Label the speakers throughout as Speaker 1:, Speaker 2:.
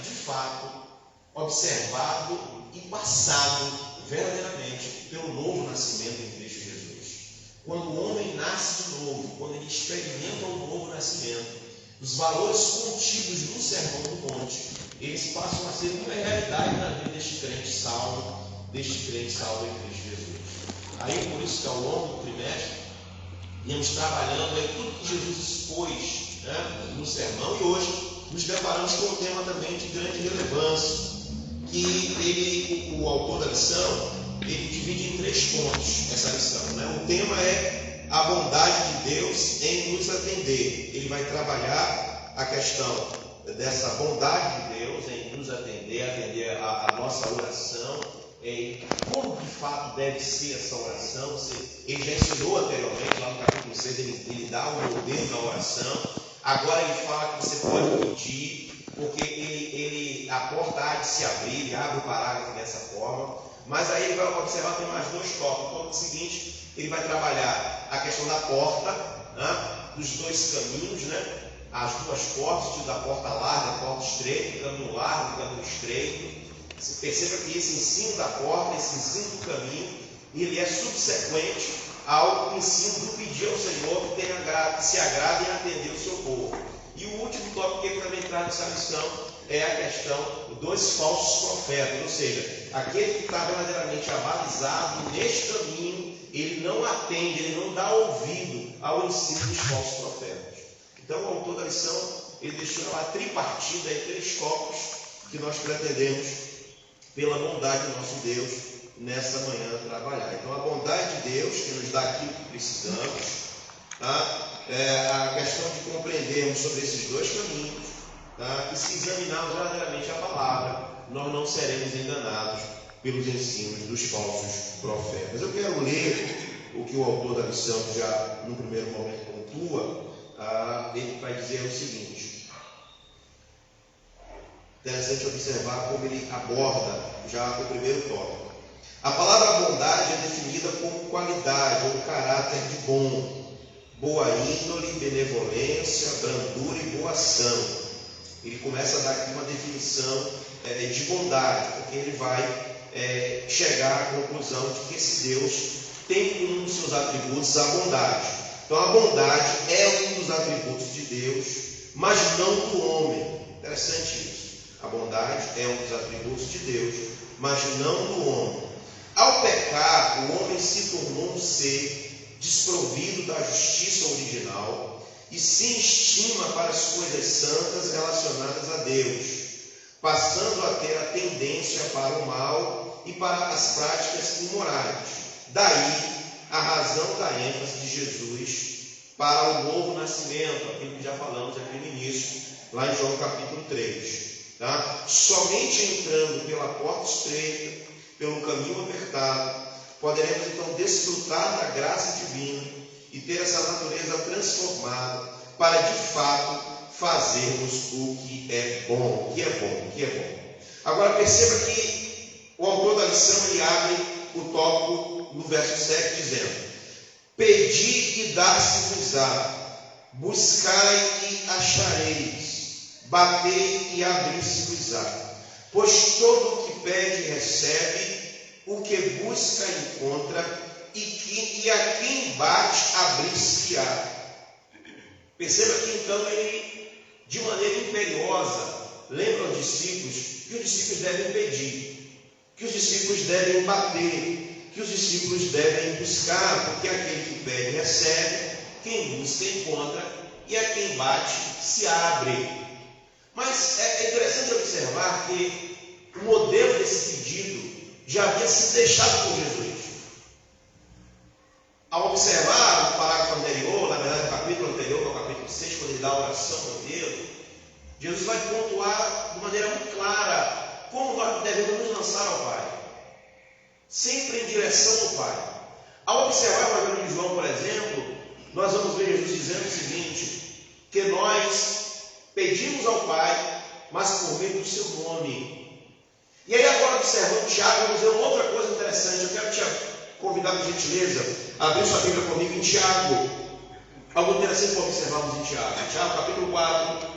Speaker 1: de fato, observado e passado verdadeiramente pelo novo nascimento em Cristo Jesus. Quando o homem nasce de novo, quando ele experimenta o novo nascimento, os valores contidos no Sermão do Monte, eles passam a ser uma realidade na vida deste crente salvo em Cristo Jesus. Aí, por isso que ao longo do trimestre, viemos trabalhando aí tudo que Jesus expôs, né, no sermão, e hoje nos deparamos com um tema também de grande relevância, que o autor da lição, ele divide em 3 pontos essa lição, né? O tema é a bondade de Deus em nos atender. Ele vai trabalhar a questão dessa bondade de Deus em nos atender a nossa oração, como de fato deve ser essa oração. Ele já ensinou anteriormente, lá no capítulo 6, ele dá o modelo da oração. Agora ele fala que você pode pedir, porque a porta há de se abrir, ele abre o parágrafo dessa forma. Mas aí ele vai observar que tem mais 2 tópicos. No tópico seguinte, ele vai trabalhar a questão da porta, né, dos 2 caminhos, né, as 2 portas, tipo da porta larga, a porta estreita, o caminho largo, o caminho estreito. Você perceba que esse ensino da porta, esse ensino do caminho, ele é subsequente ao ensino do pedir ao Senhor que se agrade em atender o seu povo. E o último tópico que ele também traz nessa lição é a questão dos falsos profetas, ou seja, aquele que está verdadeiramente abalizado neste caminho, ele não atende, ele não dá ouvido ao ensino dos falsos profetas. Então, o autor da lição, ele deixou lá tripartida em 3 tópicos que nós pretendemos, pela bondade do nosso Deus, nessa manhã trabalhar. Então, a bondade de Deus, que nos dá aquilo que precisamos, tá? A questão de compreendermos sobre esses 2 caminhos, tá? E se examinarmos verdadeiramente a palavra, nós não seremos enganados pelos ensinos dos falsos profetas. Eu quero ler o que o autor da lição já no primeiro momento pontua. Ele vai dizer o seguinte: interessante observar como ele aborda já o primeiro tópico. A palavra bondade é definida como qualidade ou caráter de bom, boa índole, benevolência, brandura e boa ação. Ele começa a dar aqui uma definição de bondade, porque ele vai chegar à conclusão de que esse Deus tem como um dos seus atributos a bondade. Então a bondade é um dos atributos de Deus, mas não do homem. Interessante isso. A bondade é um dos atributos de Deus, mas não do homem. Ao pecar, o homem se tornou um ser desprovido da justiça original e se estima para as coisas santas relacionadas a Deus, passando a ter a tendência para o mal e para as práticas imorais. Daí a razão da ênfase de Jesus para o novo nascimento, aquilo que já falamos aqui no início, lá em João capítulo 3. Tá? Somente entrando pela porta estreita, pelo caminho apertado, poderemos então desfrutar da graça divina e ter essa natureza transformada para de fato fazermos o que é bom, o que é bom, o que é bom. Agora perceba que o autor da lição ele abre o tópico no verso 7 dizendo: pedi e dar-se-vos-á, buscai e achareis, batei e abrir-se-vos-á. Pois todo o que pede recebe, o que busca encontra, e a quem bate abrir-se-á. Perceba que então ele, de maneira imperiosa, lembra aos discípulos que os discípulos devem pedir, que os discípulos devem bater, que os discípulos devem buscar, porque aquele que pede recebe, quem busca encontra, e a quem bate se abre. Mas é interessante observar que o modelo desse pedido já havia sido deixado por Jesus. Ao observar o parágrafo anterior, na verdade o capítulo anterior, que é o capítulo 6, quando ele dá a oração modelo, Jesus vai pontuar de maneira muito clara como nós devemos nos lançar ao Pai, sempre em direção ao Pai. Ao observar o Evangelho de João, por exemplo, nós vamos ver Jesus dizendo o seguinte, que nós pedimos ao Pai, mas por meio do seu nome. E aí agora observando Tiago, vamos ver uma outra coisa interessante. Eu quero te convidar, por gentileza, a abrir sua Bíblia comigo em Tiago. Algo interessante para observarmos em Tiago. Tiago capítulo 4,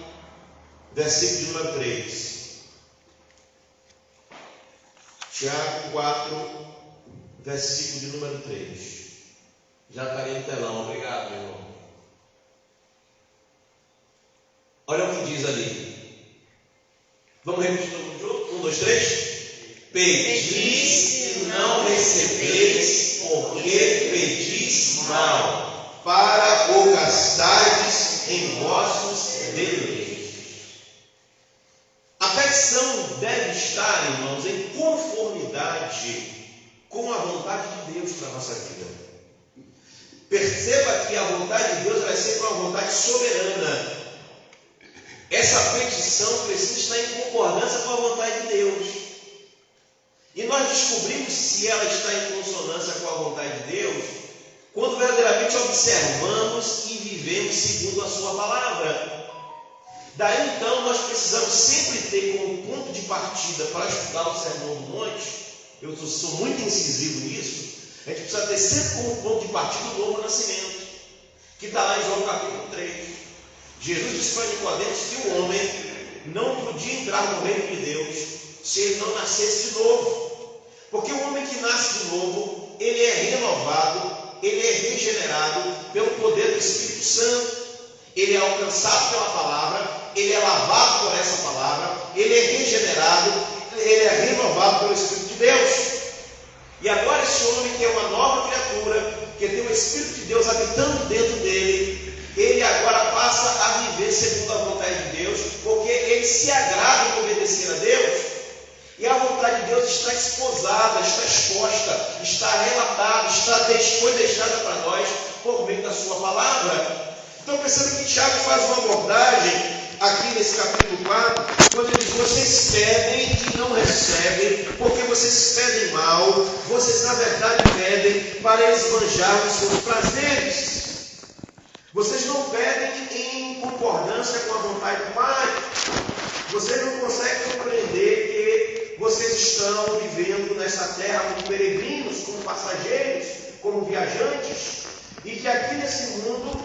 Speaker 1: versículo de número 3. Tiago 4, versículo de número 3. Já está aí no telão, obrigado, meu irmão. Olha o que diz ali. Vamos repetir todo mundo junto? 1, 2, 3. Pedis e não recebeis, porque pedis mal, para o gastardes em vossos deleites. A petição deve estar, irmãos, em conformidade com a vontade de Deus para a nossa vida. Perceba que a vontade de Deus vai ser uma vontade soberana. Essa petição precisa estar em concordância com a vontade de Deus. E nós descobrimos se ela está em consonância com a vontade de Deus quando verdadeiramente observamos e vivemos segundo a sua palavra. Daí então nós precisamos sempre ter como ponto de partida para estudar o Sermão do Monte. Eu sou muito incisivo nisso. A gente precisa ter sempre como ponto de partida o novo nascimento, que está lá em João capítulo 3. Jesus disse para Nicodemos que o homem não podia entrar no reino de Deus se ele não nascesse de novo. Porque o homem que nasce de novo, ele é renovado, ele é regenerado pelo poder do Espírito Santo. Ele é alcançado pela palavra, ele é lavado por essa palavra, ele é regenerado, ele é renovado pelo Espírito de Deus. E agora esse homem que é uma nova criatura, que tem o Espírito de Deus habitando dentro dele, ele agora passa a viver segundo a vontade de Deus, porque ele se agrada em obedecer a Deus. E a vontade de Deus está esposada, está exposta, está relatada, foi deixada para nós por meio da sua palavra. Então perceba que Tiago faz uma abordagem aqui nesse capítulo 4, quando ele diz: vocês pedem e não recebem, porque vocês pedem mal, vocês na verdade pedem para esbanjar os seus prazeres. Vocês não pedem em concordância com a vontade do Pai. Vocês não conseguem compreender que vocês estão vivendo nessa terra como peregrinos, como passageiros, como viajantes, e que aqui nesse mundo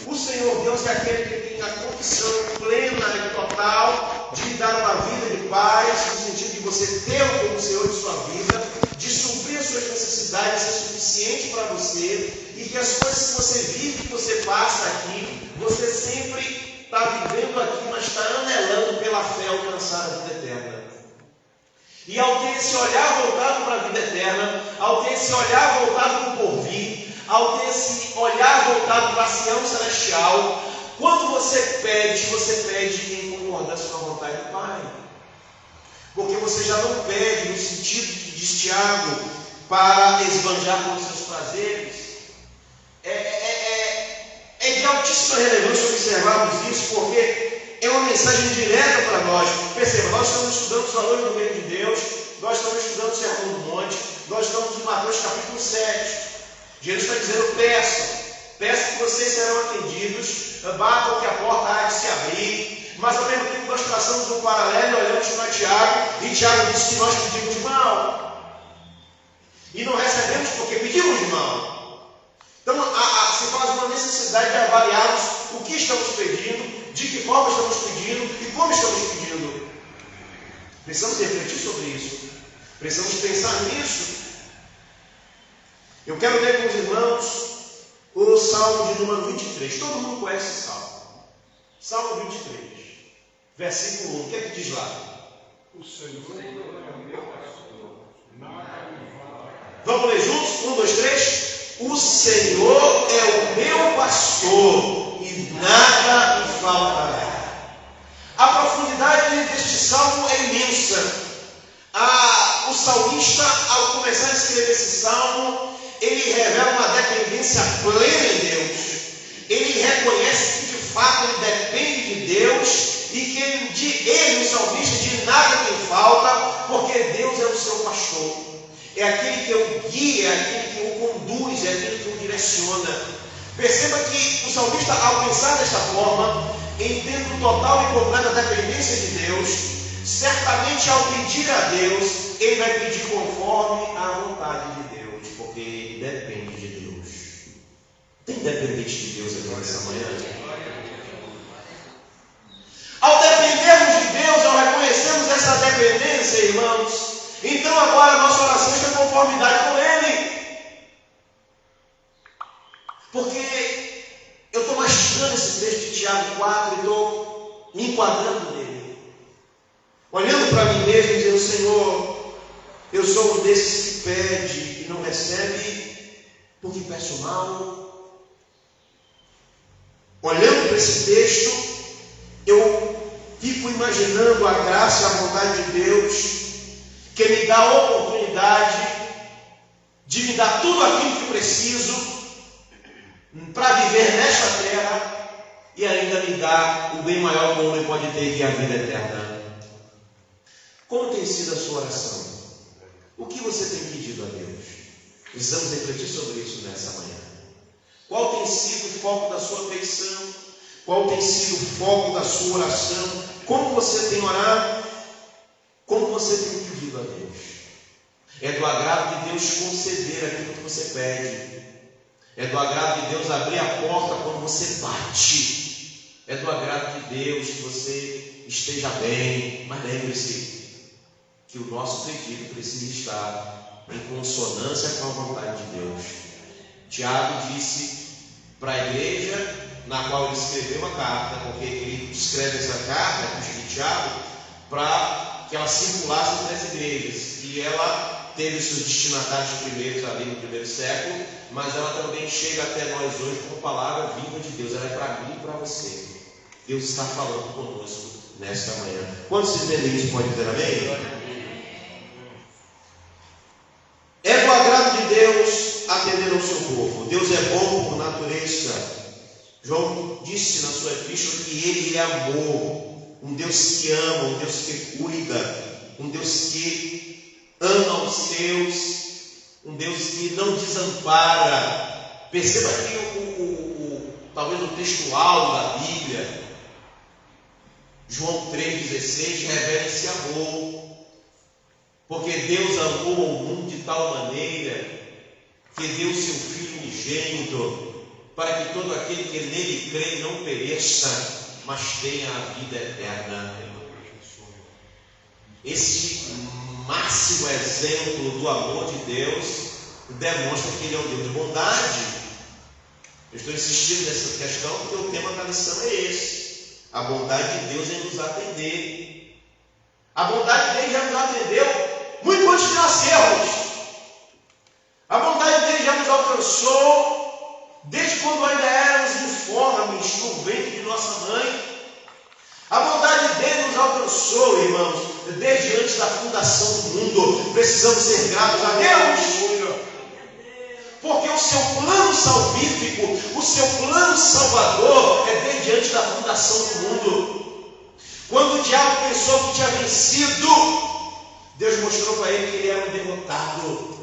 Speaker 1: o Senhor Deus é aquele que tem a condição plena e total de dar uma vida de paz, no sentido de você ter como Senhor de sua vida, de suprir as suas necessidades, ser suficiente para você, e que as coisas que você vive, que você passa aqui, você sempre está vivendo aqui, mas está anelando pela fé alcançar a vida eterna. E ao ter esse olhar voltado para a vida eterna, ao ter esse olhar voltado para o porvir, ao ter esse olhar voltado para a Sião celestial, quando você pede em concordância com a vontade do Pai. Porque você já não pede no sentido que diz Tiago, para esbanjar com os seus prazeres. É de altíssima relevância observarmos isso, porque é uma mensagem direta para nós. Perceba, nós estamos estudando os valores do reino de Deus, nós estamos estudando o Sermão do Monte, nós estamos em Mateus capítulo 7. Jesus está dizendo: peçam que vocês serão atendidos, batam que a porta há de se abrir. Mas ao mesmo tempo nós traçamos um paralelo e olhamos para Tiago, e Tiago disse que nós pedimos mal, e não recebemos porque pedimos mal. Então se faz uma necessidade de avaliarmos o que estamos pedindo, de que forma estamos pedindo e como estamos pedindo. Precisamos refletir sobre isso, precisamos pensar nisso. Eu quero ler com os irmãos o Salmo de número 23. Todo mundo conhece esse Salmo. Salmo 23, versículo 1. O que é que diz lá?
Speaker 2: O Senhor é o meu pastor, nada me faltará.
Speaker 1: Vamos ler juntos? 1, 2, 3. O Senhor é o meu pastor e nada me faltará. A profundidade deste salmo é imensa. O salmista, ao começar a escrever esse salmo, ele revela uma dependência plena em Deus. Ele reconhece que de fato ele depende de Deus e que ele, o salmista, de nada tem falta, porque Deus é o seu pastor. É aquele que o guia, é aquele que o conduz, é aquele que o direciona. Perceba que o salmista, ao pensar desta forma, entendo total e completa dependência de Deus, certamente ao pedir a Deus, ele vai pedir conforme a vontade de Deus, porque ele depende de Deus. Tem dependente de Deus aqui nessa manhã? Ao dependermos de Deus, ao reconhecermos essa dependência, irmãos, então agora conformidade com Ele. Porque eu estou mastigando esse texto de Tiago 4 e estou me enquadrando nele. Olhando para mim mesmo e dizendo: Senhor, eu sou um desses que pede e não recebe porque peço mal. Olhando para esse texto, eu fico imaginando a graça e a vontade de Deus, que me dá a oportunidade de me dar tudo aquilo que preciso para viver nesta terra e ainda me dá o bem maior que o homem pode ter, que é a vida eterna. Como tem sido a sua oração? O que você tem pedido a Deus? Precisamos refletir sobre isso nessa manhã. Qual tem sido o foco da sua afeição? Qual tem sido o foco da sua oração? Como você tem orado? Como você tem pedido a Deus? É do agrado de Deus conceder aquilo que você pede. É do agrado de Deus abrir a porta quando você bate. É do agrado de Deus que você esteja bem. Mas lembre-se que o nosso pedido precisa estar em consonância com a vontade de Deus. Tiago disse para a igreja na qual ele escreveu a carta, porque ele escreve essa carta, de Tiago, para que ela circulasse entre as igrejas. E ela teve seus destinatários primeiros ali no primeiro século, mas ela também chega até nós hoje com a palavra viva de Deus. Ela é para mim e para você. Deus está falando conosco nesta manhã. Quantos entendem isso? Pode dizer amém? É do agrado de Deus atender ao seu povo. Deus é bom por natureza. João disse na sua epístola que Ele é amor. Um Deus que ama, um Deus que cuida, um Deus que ama os seus, um Deus que não desampara. Perceba aqui talvez o textual da Bíblia. João 3,16 revela esse amor. Porque Deus amou o mundo de tal maneira que deu seu Filho unigênito, para que todo aquele que nele crê não pereça, mas tenha a vida eterna. Esse máximo exemplo do amor de Deus demonstra que Ele é um Deus de bondade. Eu estou insistindo nessa questão porque o tema da lição é esse: a bondade de Deus em nos atender. A bondade dele já nos atendeu muito antes de nascermos. A bondade dele já nos alcançou desde quando ainda éramos informes no ventre de nossa mãe. A bondade dele nos alcançou, irmãos, desde antes da fundação do mundo. Precisamos ser gratos a Deus, porque o seu plano salvífico, o seu plano salvador é desde antes da fundação do mundo. Quando o diabo pensou que tinha vencido, Deus mostrou para ele que ele era um derrotado.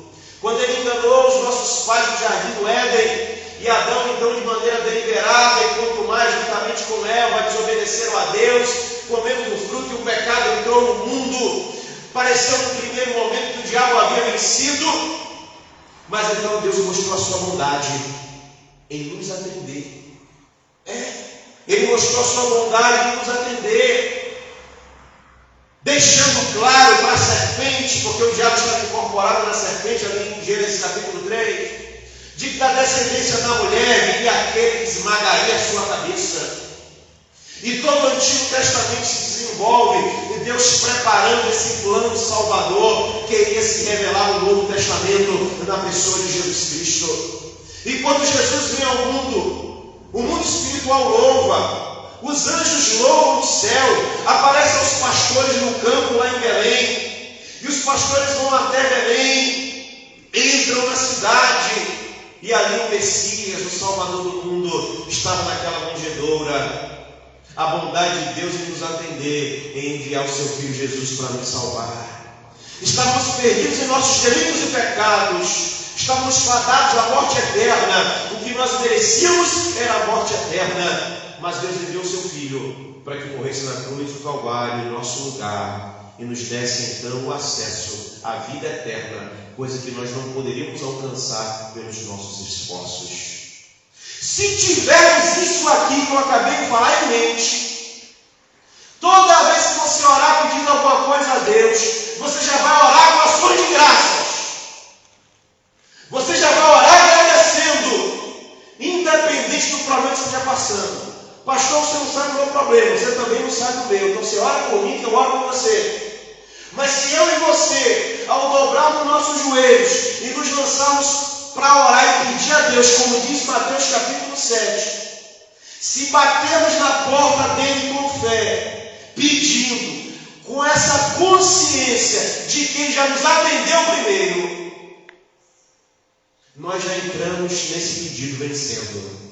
Speaker 1: Quando ele enganou os nossos pais no jardim do Éden, e Adão, então, de maneira deliberada, e quanto mais juntamente com Eva, desobedeceram a Deus, comendo do fruto, e o pecado entrou no mundo. Pareceu no primeiro momento que o diabo havia vencido, mas então Deus mostrou a sua bondade em nos atender. Ele mostrou a sua bondade em nos atender, deixando claro para a serpente, porque o diabo estava incorporado na serpente, ali em Gênesis capítulo 3, de que da descendência da mulher viria aquele que esmagaria a sua cabeça. E todo o Antigo Testamento se desenvolve, e Deus preparando esse plano salvador, que iria se revelar no Novo Testamento, na pessoa de Jesus Cristo. E quando Jesus vem ao mundo, o mundo espiritual louva, os anjos louvam no céu, aparecem os pastores no campo lá em Belém, e os pastores vão até Belém, entram na cidade, e ali o Messias, o Salvador do mundo, estava naquela manjedoura. A bondade de Deus em nos atender, em enviar o seu Filho Jesus para nos salvar. Estávamos perdidos em nossos delitos e pecados, estávamos fadados à morte eterna. O que nós merecíamos era a morte eterna, mas Deus enviou o seu Filho para que morresse na cruz do Calvário em nosso lugar e nos desse então o acesso à vida eterna, coisa que nós não poderíamos alcançar pelos nossos esforços. Se tivermos isso aqui que eu acabei de falar em mente, toda vez que você orar pedindo alguma coisa a Deus, você já vai orar com ações de graças. sai do meu. Então você ora por mim, que eu oro por você. Mas se eu e você, ao dobrarmos nossos joelhos e nos lançarmos para orar e pedir a Deus, como diz Mateus capítulo 7, se batermos na porta dele com fé, pedindo, com essa consciência de quem já nos atendeu primeiro, nós já entramos nesse pedido vencendo.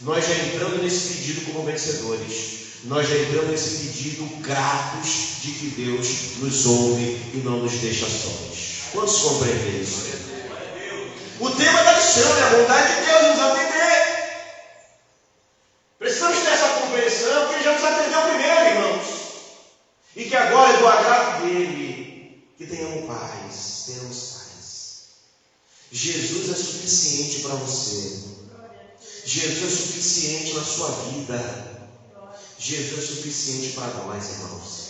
Speaker 1: Nós já entramos nesse pedido como vencedores. Nós já entramos nesse pedido gratos de que Deus nos ouve e não nos deixa sós. Quantos compreendem isso? O tema da lição é a vontade de Deus nos atender. Precisamos ter essa compreensão, porque Ele já nos atendeu primeiro, irmãos. E que agora é do agrado dele que tenhamos paz, tenhamos paz. Jesus é suficiente para você. Jesus é suficiente na sua vida. Jesus é suficiente para nós, irmãos.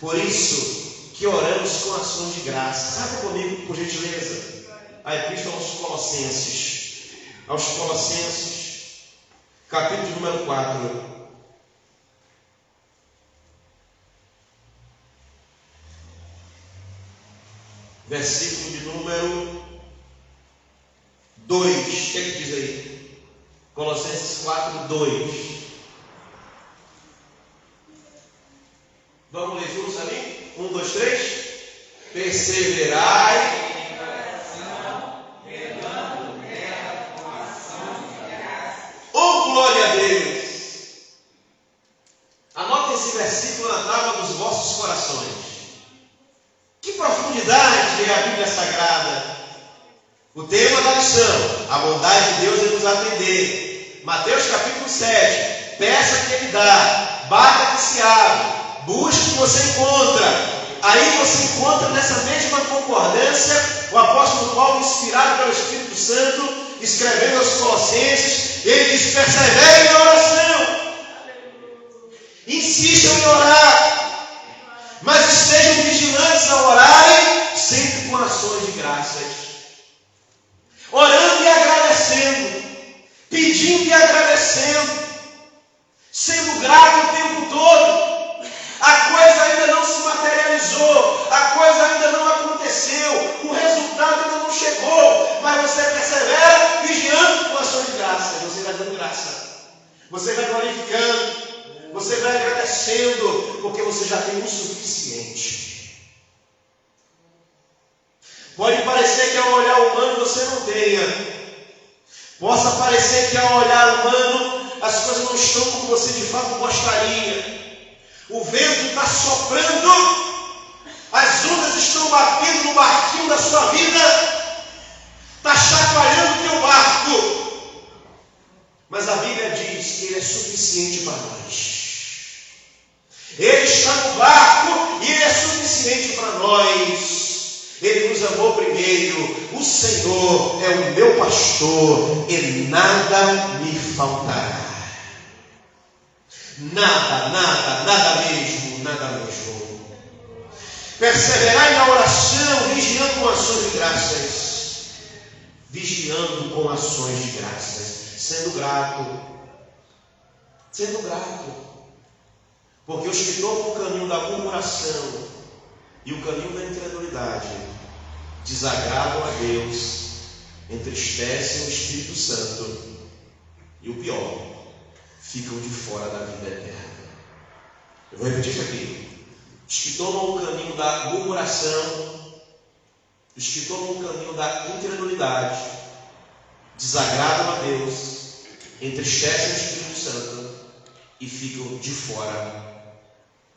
Speaker 1: Por isso que oramos com ações de graça. Sabe comigo, por gentileza, a Epístola aos Colossenses. Aos Colossenses, capítulo número 4. Versículo de número 2. O que é que diz aí? Colossenses 4, 2. Vamos ler juntos ali? 1, 2, 3. Perseverai. Oh, glória a Deus! Anote esse versículo na tábua dos vossos corações. Que profundidade é a Bíblia Sagrada! O tema da lição, a bondade de Deus é nos atender. Mateus capítulo 7. Peça que Ele dá, bata que se abre, busque que você encontra. Aí você encontra nessa mesma concordância o apóstolo Paulo, inspirado pelo Espírito Santo, escrevendo aos Colossenses, ele diz: perseverem na oração, insistam em orar, mas estejam vigilantes ao orarem, sempre com ações de graças, orando e agradecendo, pedindo e agradecendo, sendo grato o tempo todo. A coisa ainda não se materializou, a coisa ainda não aconteceu, o resultado ainda não chegou, mas você persevera vigiando com ações de graça. Você vai dando graça, você vai glorificando, você vai agradecendo, porque você já tem o suficiente. Pode parecer que ao olhar humano você não tenha, possa parecer que ao olhar humano as coisas não estão como você de fato gostaria. O vento está soprando, as ondas estão batendo no barquinho da sua vida, está chacoalhando o teu barco, mas a Bíblia diz que Ele é suficiente para nós. Ele está no barco e Ele é suficiente para nós. Ele nos amou primeiro. O Senhor é o meu pastor, Ele nada me faltará. Nada mesmo, nada mesmo. Perseverai na oração, vigiando com ações de graças. Vigiando com ações de graças. Sendo grato. Sendo grato. Porque os que tomam o caminho da murmuração e o caminho da incredulidade desagradam a Deus, entristecem o Espírito Santo e o pior, ficam de fora da vida eterna. Eu vou repetir isso aqui. Os que tomam o caminho da murmuração, os que tomam o caminho da incredulidade, desagradam a Deus, entristecem o Espírito Santo e ficam de fora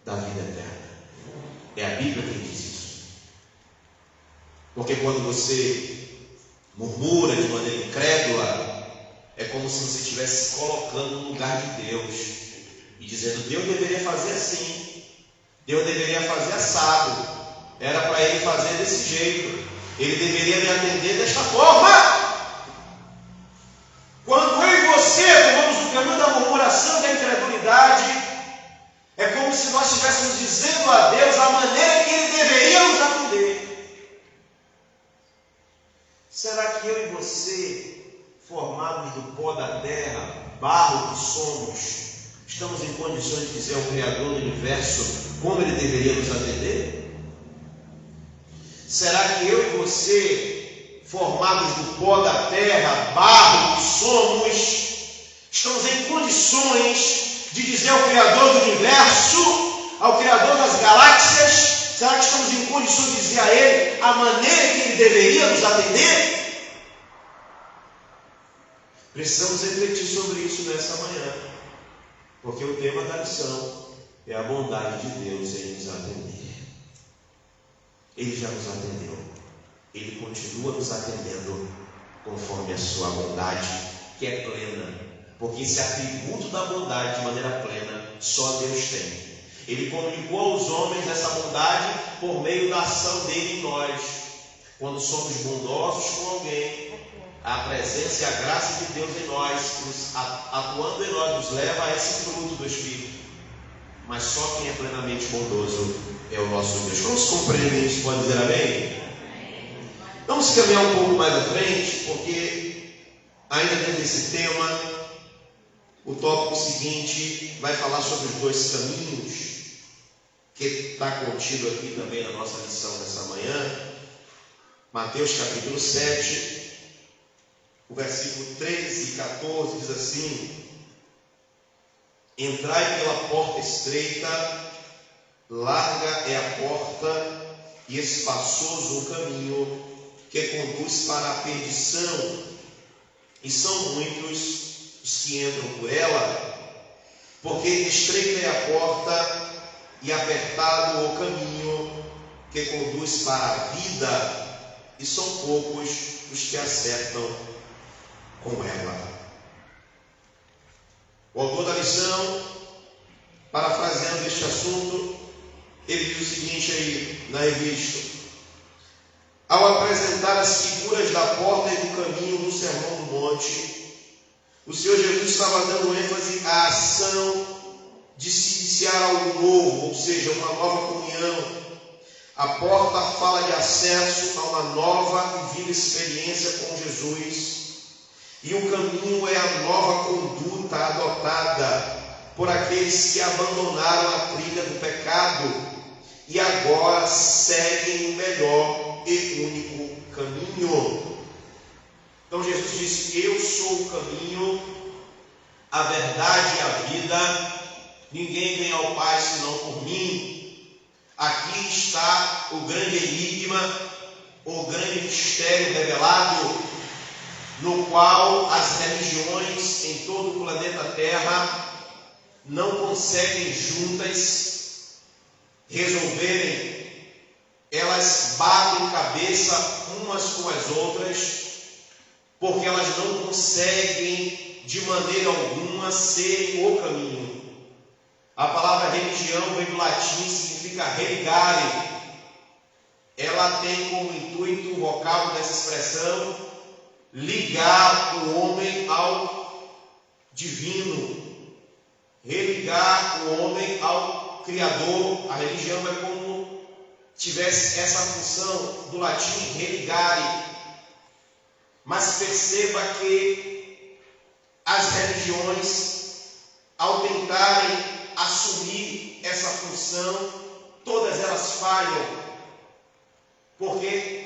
Speaker 1: da vida eterna. É a Bíblia que diz isso. Porque quando você murmura de maneira incrédula, é como se você estivesse se colocando no lugar de Deus e dizendo: Deus deveria fazer assim, Deus deveria fazer assado, era para Ele fazer desse jeito, Ele deveria me atender desta forma. Quando eu e você tomamos o caminho da murmuração, da incredulidade, é como se nós estivéssemos dizendo a Deus a maneira que Ele deveria nos atender. Será que eu e você, formados do pó da terra, barro que somos, Estamos em condições de dizer ao Criador do Universo como Ele deveria nos atender? Será que eu e você, formados do pó da terra, barro que somos, estamos em condições de dizer ao Criador do Universo, ao Criador das galáxias, será que estamos em condições de dizer a Ele a maneira que Ele deveria nos atender? Precisamos refletir sobre isso nessa manhã, porque o tema da lição é a bondade de Deus em nos atender. Ele já nos atendeu, Ele continua nos atendendo conforme a sua bondade, que é plena, porque esse atributo da bondade de maneira plena só Deus tem. Ele comunicou aos homens essa bondade por meio da ação dele em nós. Quando somos bondosos com alguém, a presença e a graça de Deus em nós, atuando em nós, nos leva a esse fruto do Espírito. Mas só quem é plenamente bondoso é o nosso Deus. Como se compreende isso? Pode dizer amém? Vamos caminhar um pouco mais à frente, porque ainda dentro desse tema, o tópico seguinte vai falar sobre os dois caminhos, que está contido aqui também na nossa lição dessa manhã. Mateus capítulo 7, o versículo 13 e 14 diz assim: entrai pela porta estreita, larga é a porta e espaçoso o caminho que conduz para a perdição, e são muitos os que entram por ela, porque estreita é a porta e apertado o caminho que conduz para a vida, e são poucos os que acertam com ela. O autor da lição, parafraseando este assunto, ele diz o seguinte aí na revista: ao apresentar as figuras da porta e do caminho no Sermão do Monte, o Senhor Jesus estava dando ênfase à ação de se iniciar algo novo, ou seja, uma nova comunhão. A porta fala de acesso a uma nova e viva experiência com Jesus. E o caminho é a nova conduta adotada por aqueles que abandonaram a trilha do pecado e agora seguem o melhor e único caminho. Então Jesus disse: eu sou o caminho, a verdade e a vida. Ninguém vem ao Pai senão por mim. Aqui está o grande enigma, o grande mistério revelado, no qual as religiões em todo o planeta Terra não conseguem juntas resolverem. Elas batem cabeça umas com as outras, porque elas não conseguem de maneira alguma serem o caminho. A palavra religião vem do latim, significa religare. Ela tem como intuito o vocábulo dessa expressão ligar o homem ao divino, religar o homem ao Criador. A religião é como tivesse essa função do latim religare. Mas perceba que as religiões, ao tentarem assumir essa função, todas elas falham, porque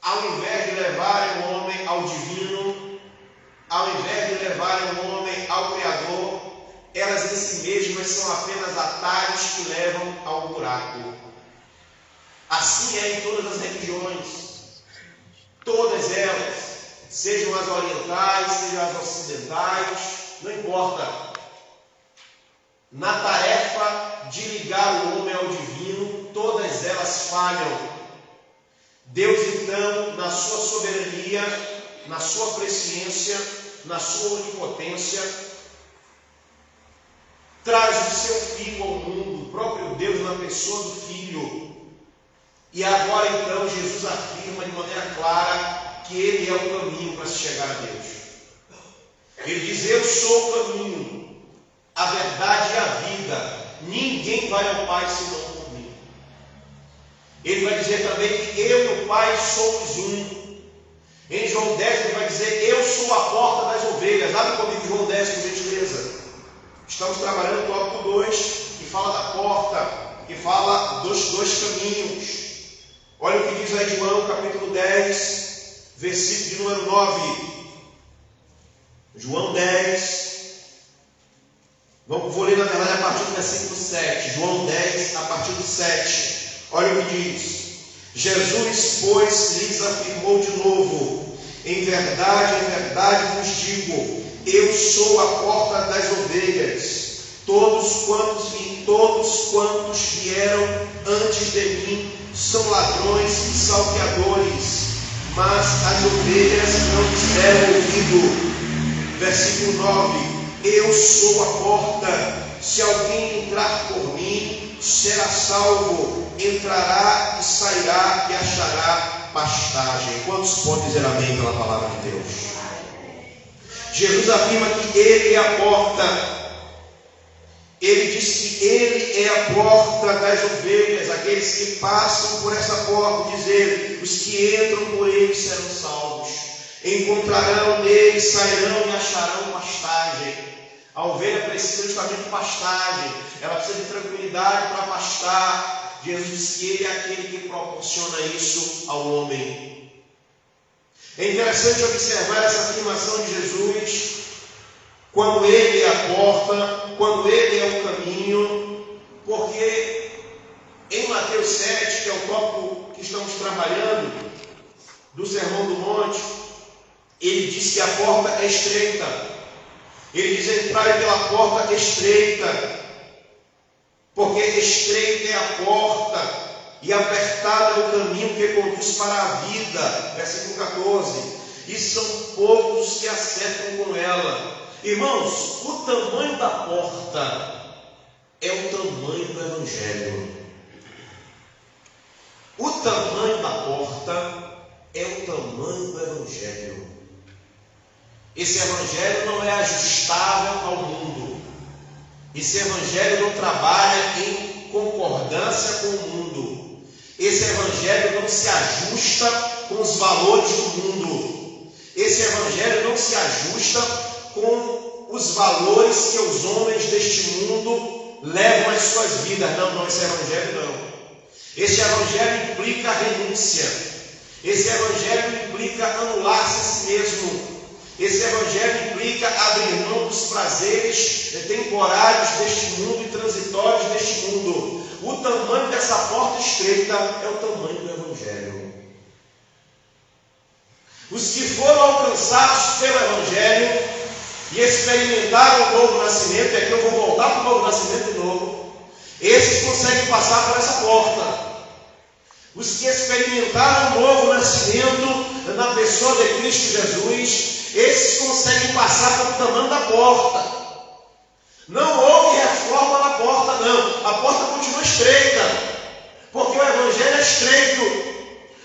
Speaker 1: ao invés de levarem o homem ao divino, ao invés de levarem o homem ao Criador, elas em si mesmas são apenas atalhos que levam ao buraco. Assim é em todas as religiões, todas elas, sejam as orientais, sejam as ocidentais, não importa. Na tarefa de ligar o homem ao divino, todas elas falham. Deus, então, na sua soberania, na sua presciência, na sua onipotência, traz o seu Filho ao mundo, o próprio Deus na pessoa do Filho. E agora, então, Jesus afirma de maneira clara que Ele é o caminho para se chegar a Deus. Ele diz: eu sou o caminho, a verdade e a vida. Ninguém vai ao Pai senão por mim. Ele vai dizer também que eu e o Pai somos um. Em João 10 ele vai dizer: eu sou a porta das ovelhas. Abre comigo João 10, por gentileza. Estamos trabalhando o tópico 2, que fala da porta, que fala dos dois caminhos. Olha o que diz aí João, capítulo 10, versículo de número 9. João 10, vou ler na verdade a partir do versículo 7. João 10, a partir do 7. Olha o que diz. Jesus, pois, lhes afirmou de novo: em verdade vos digo, eu sou a porta das ovelhas. Todos quantos vieram antes de mim são ladrões e salteadores, mas as ovelhas não lhes deram ouvido. Versículo 9: eu sou a porta, se alguém entrar por mim, será salvo, entrará e sairá e achará pastagem. Quantos podem dizer amém pela palavra de Deus? Jesus afirma que Ele é a porta. Ele diz que Ele é a porta das ovelhas, aqueles que passam por essa porta, diz Ele, os que entram por Ele serão salvos, encontrarão nele, sairão e acharão pastagem. A ovelha precisa justamente de pastagem, ela precisa de tranquilidade para pastar. Jesus diz que Ele é aquele que proporciona isso ao homem. É interessante observar essa afirmação de Jesus, quando Ele é a porta, quando Ele é o caminho, porque em Mateus 7, que é o tópico que estamos trabalhando, do Sermão do Monte, Ele diz que a porta é estreita. Ele diz: entrai pela porta estreita, porque estreita é a porta e apertado é o caminho que conduz para a vida. Versículo 14. E são poucos os que acertam com ela. Irmãos, o tamanho da porta é o tamanho do Evangelho. O tamanho da porta é o tamanho do Evangelho. Esse Evangelho não é ajustável ao mundo. Esse Evangelho não trabalha em concordância com o mundo. Esse Evangelho não se ajusta com os valores do mundo. Esse Evangelho não se ajusta com os valores que os homens deste mundo levam às suas vidas. Não, esse Evangelho não. Esse Evangelho implica renúncia. Esse Evangelho implica anular-se a si mesmo. Esse Evangelho implica abrir mão dos prazeres temporários deste mundo e transitórios deste mundo. O tamanho dessa porta estreita é o tamanho do Evangelho. Os que foram alcançados pelo Evangelho e experimentaram o novo nascimento, e aqui eu vou voltar para o novo nascimento de novo, esses conseguem passar por essa porta. Os que experimentaram o novo nascimento na pessoa de Cristo Jesus, esses conseguem passar pelo tamanho da porta. Não houve reforma na porta, não. A porta continua estreita, porque o Evangelho é estreito,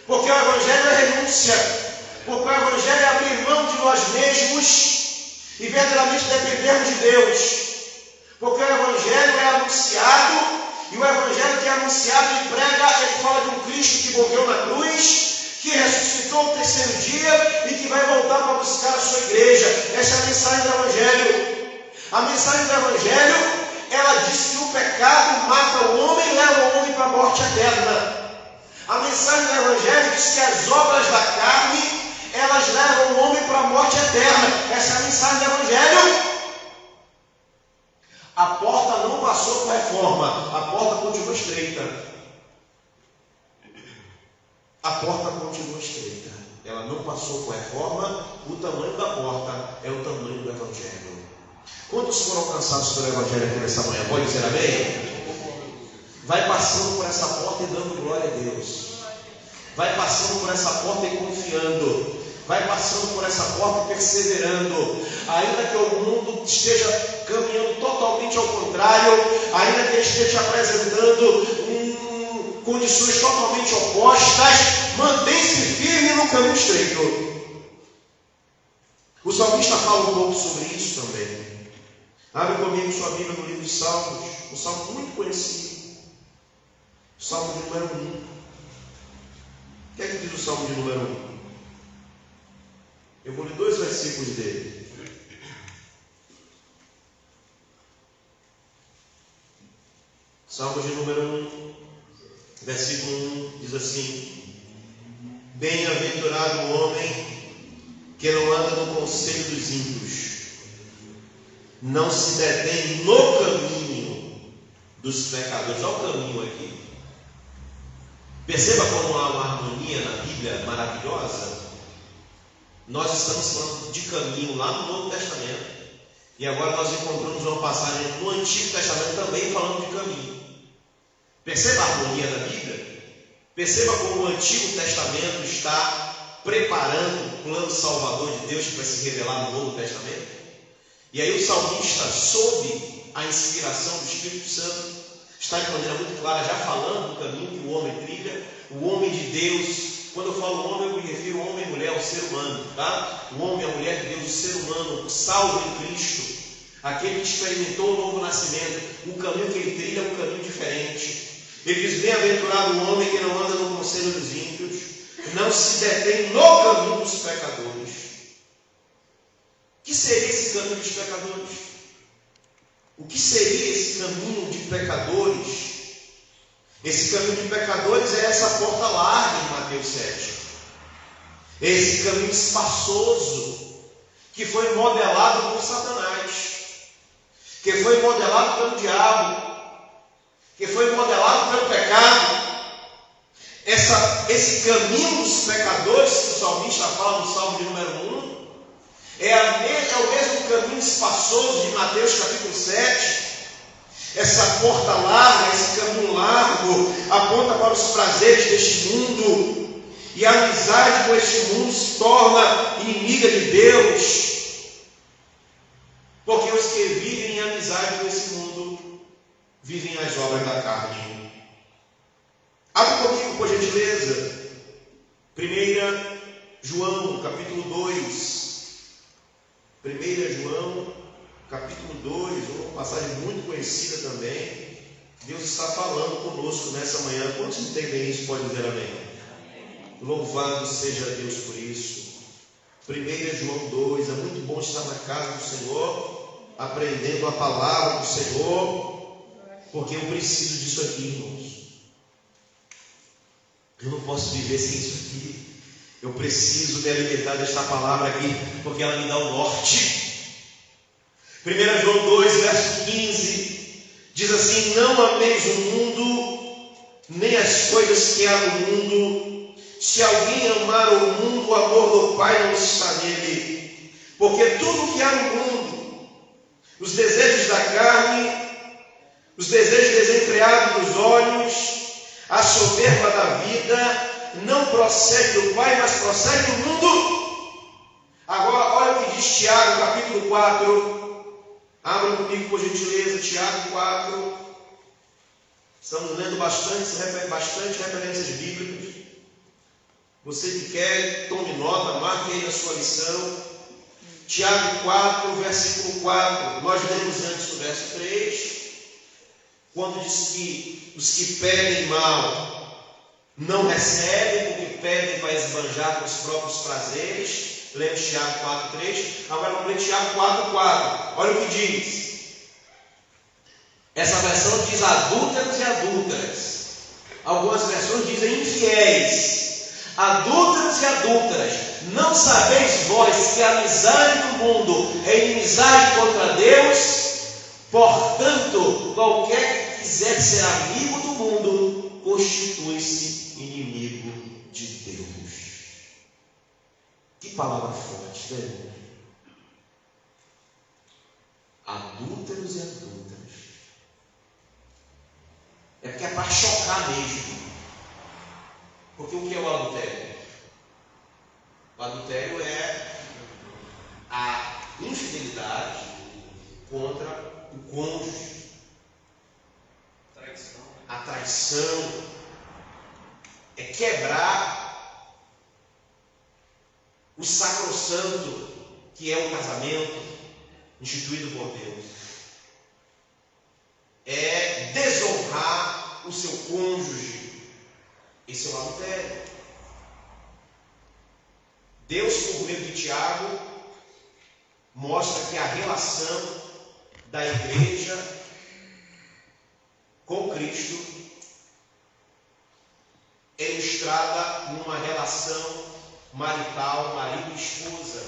Speaker 1: porque o Evangelho é renúncia, porque o Evangelho é abrir mão de nós mesmos e verdadeiramente dependermos de Deus, porque o Evangelho é anunciado, e o Evangelho que é anunciado e prega, ele fala de um Cristo que morreu na cruz, que ressuscitou no terceiro dia e que vai voltar para buscar a sua igreja. Essa é a mensagem do Evangelho. A mensagem do Evangelho, ela diz que o pecado mata o homem e leva o homem para a morte eterna. A mensagem do Evangelho diz que as obras da carne, elas levam o homem para a morte eterna. Essa é a mensagem do Evangelho. A porta não passou por reforma, a porta continua estreita. A porta continua estreita. Ela não passou por reforma, o tamanho da porta é o tamanho do Evangelho. Quantos foram alcançados pelo Evangelho aqui nessa manhã? Pode dizer amém? Vai passando por essa porta e dando glória a Deus. Vai passando por essa porta e confiando. Vai passando por essa porta e perseverando. Ainda que o mundo esteja caminhando totalmente ao contrário, ainda que ele esteja apresentando condições totalmente opostas, mantém-se firme no caminho estreito. O salmista fala um pouco sobre isso também. Abre comigo sua Bíblia no livro de Salmos, um salmo muito conhecido, o salmo de número 1. O que é que diz o salmo de número 1? Eu vou ler 2 versículos dele. Salmo de número 1, versículo 1, diz assim: bem-aventurado o homem que não anda no conselho dos ímpios, não se detém no caminho dos pecadores. Olha o caminho aqui. Perceba como há uma harmonia na Bíblia maravilhosa. Nós estamos falando de caminho lá no Novo Testamento, e agora nós encontramos uma passagem no Antigo Testamento também falando de caminho. Perceba a harmonia da Bíblia. Perceba como o Antigo Testamento está preparando o plano salvador de Deus que vai se revelar no Novo Testamento. E aí o salmista, sob a inspiração do Espírito Santo, está de maneira muito clara, já falando do caminho que o homem trilha, o homem de Deus. Quando eu falo homem, eu me refiro ao homem e mulher, ao ser humano, tá? O homem, a mulher de Deus, o ser humano, o salvo em Cristo, aquele que experimentou o novo nascimento. O caminho que ele trilha é um caminho diferente. Ele diz: bem-aventurado o homem que não anda no conselho dos ímpios, não se detém no caminho dos pecadores. O que seria esse caminho dos pecadores? O que seria esse caminho de pecadores? Esse caminho de pecadores é essa porta larga de Mateus 7. Esse caminho espaçoso que foi modelado por Satanás, que foi modelado pelo diabo, que foi modelado pelo pecado. Esse caminho dos pecadores que o salmista fala no Salmo de número 1 é o mesmo caminho espaçoso de Mateus capítulo 7. Essa porta larga, esse caminho largo, aponta para os prazeres deste mundo, e a amizade com este mundo se torna inimiga de Deus, porque os que vivem em amizade com esse mundo vivem as obras da carne. Abra comigo, por gentileza, 1 João capítulo 2. 1 João capítulo 2, uma passagem muito conhecida também. Deus está falando conosco nessa manhã. Quantos entendem isso? Pode dizer amém. Louvado seja Deus por isso. 1 João 2, é muito bom estar na casa do Senhor, aprendendo a palavra do Senhor, porque eu preciso disso aqui, irmãos. Eu não posso viver sem isso aqui. Eu preciso me alimentar desta palavra aqui, porque ela me dá o norte. 1 João 2, verso 15, diz assim: não ameis o mundo, nem as coisas que há no mundo. Se alguém amar o mundo, o amor do Pai não está nele. Porque tudo que há no mundo, os desejos da carne, os desejos desenfreados dos olhos, a soberba da vida, não procede do Pai, mas procede do mundo. Agora, olha o que diz Tiago, capítulo 4. Abra comigo, por gentileza, Tiago 4. Estamos lendo bastante referências bíblicas. Você que quer, tome nota, marque aí na sua lição. Tiago 4, versículo 4. Nós lemos antes do verso 3, quando diz que os que pedem mal não recebem, porque pedem para esbanjar com os próprios prazeres. Lemos Tiago 4, 3. Agora vamos ler Tiago 4, 4. Olha o que diz. Essa versão diz adúlteros e adúlteras. Algumas versões dizem infiéis. Adúlteros e adúlteras, não sabeis vós que a amizade do mundo é inimizade contra Deus? Portanto, qualquer que quiser ser amigo do mundo, constitui-se inimigo de Deus. Que palavra forte, velho. Adúlteros e adúlteras. É porque é para chocar mesmo. Porque o que é o adultério? O adultério é a infidelidade contra o cônjuge. A traição. É quebrar o sacrossanto que é o casamento instituído por Deus. É desonrar o seu cônjuge. Esse é o adultério. Deus, por meio de Tiago, mostra que a relação da igreja com Cristo é ilustrada numa relação marital, marido e esposa,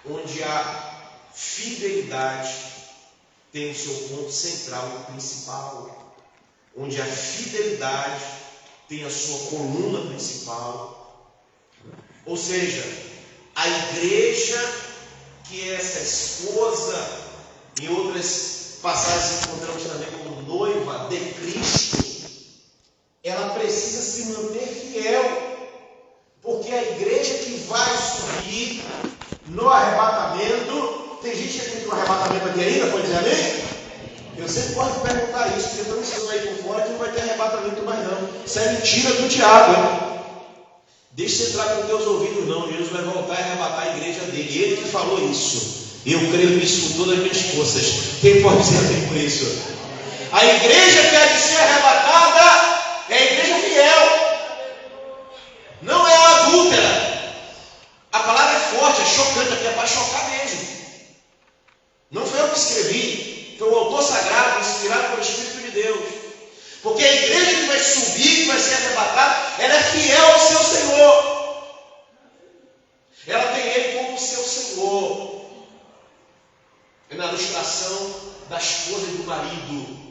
Speaker 1: onde a fidelidade tem o seu ponto central e principal, onde a fidelidade tem a sua coluna principal. Ou seja, a igreja, que é essa esposa, em outras passagens encontramos também como noiva de Cristo, ela precisa se manter fiel, porque a igreja que vai subir no arrebatamento, tem gente que acredita no arrebatamento aqui ainda, pode dizer amém? Eu sempre gosto de perguntar isso, porque estamos ensinando aí por fora que não vai ter arrebatamento mais não. Isso é mentira do diabo, hein? Deixa você entrar com teus ouvidos não, Jesus vai voltar e arrebatar a igreja dele, ele que falou isso. Eu creio nisso com todas as minhas forças. Quem pode dizer amém por isso? A igreja que há de ser arrebatada é a igreja fiel, não é a adúltera. A palavra é forte, é chocante, aqui é para chocar mesmo. Não foi eu que escrevi, foi o autor sagrado, inspirado pelo Espírito de Deus. Porque a igreja que vai subir, que vai ser arrebatada, ela é fiel ao seu Senhor. Ela tem Ele como seu Senhor. É na ilustração da esposa e do marido.